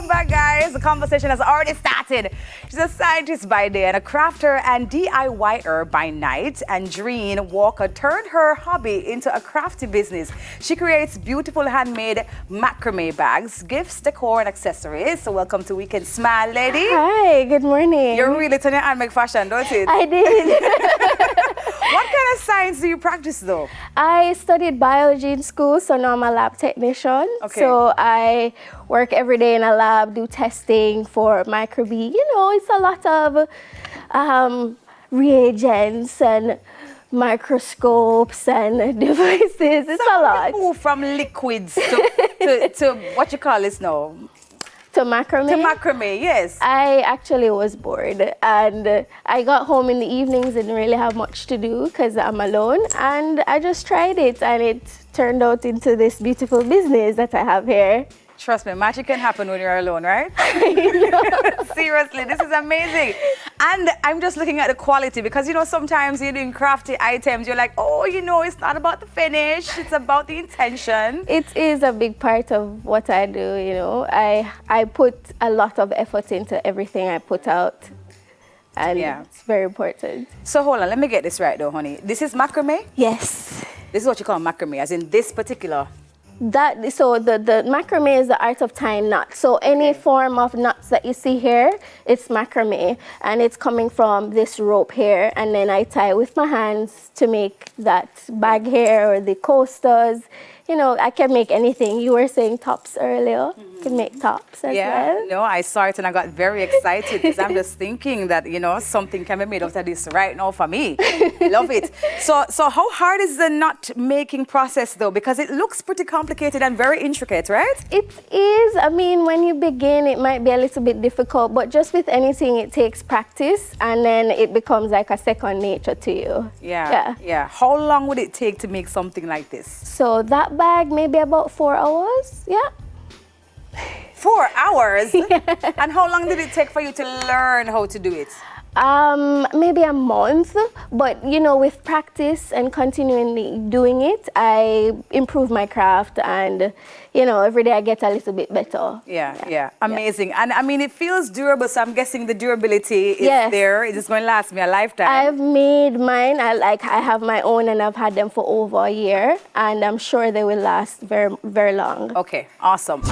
Welcome back, guys. The conversation has already started. She's a scientist by day and a crafter and DIYer by night. And Drene Walker turned her hobby into a crafty business. She creates beautiful handmade macrame bags, gifts, decor, and accessories. So welcome to Weekend Smile, lady. Hi, good morning. You're really turning on make fashion, don't it? I did. What kind of science do you practice, though? I studied biology in school, so now I'm a lab technician. Okay. So I work every day in a lab, do testing for microbe. You know, it's a lot of reagents and microscopes and devices. It's a lot. Move from liquids to what you call this now? To macrame? To macrame, yes. I actually was bored and I got home in the evenings, didn't really have much to do because I'm alone, and I just tried it and it turned out into this beautiful business that I have here. Trust me, magic can happen when you're alone, right? Seriously, this is amazing. And I'm just looking at the quality because, you know, sometimes you're doing crafty items, you're like, oh, you know, it's not about the finish, it's about the intention. It is a big part of what I do, you know. I put a lot of effort into everything I put out, and it's very important. So hold on, let me get this right though, honey. This is macrame? Yes. This is what you call macrame, as in this particular. So the macrame is the art of tying knots. So any form of knots that you see here, it's macrame, and it's coming from this rope here, and then I tie with my hands to make that bag here or the coasters. You know, I can make anything. You were saying tops earlier. You can make tops as well. No, I saw it and I got very excited because I'm just thinking that, you know, something can be made out of this right now for me. Love it. So how hard is the knot making process though? Because it looks pretty complicated and very intricate, right? It is. I mean, when you begin, it might be a little bit difficult, but just with anything, it takes practice and then it becomes like a second nature to you. Yeah. How long would it take to make something like this? So that bag, maybe about 4 hours. Yeah. 4 hours? And how long did it take for you to learn how to do it? Maybe a month, but you know, with practice and continually doing it, I improve my craft, and you know, every day I get a little bit better. Yeah. Amazing. And I mean, it feels durable, so I'm guessing the durability is there. It's going to last me a lifetime. I've made mine. I have my own, and I've had them for over a year, and I'm sure they will last very, very long. Okay, awesome.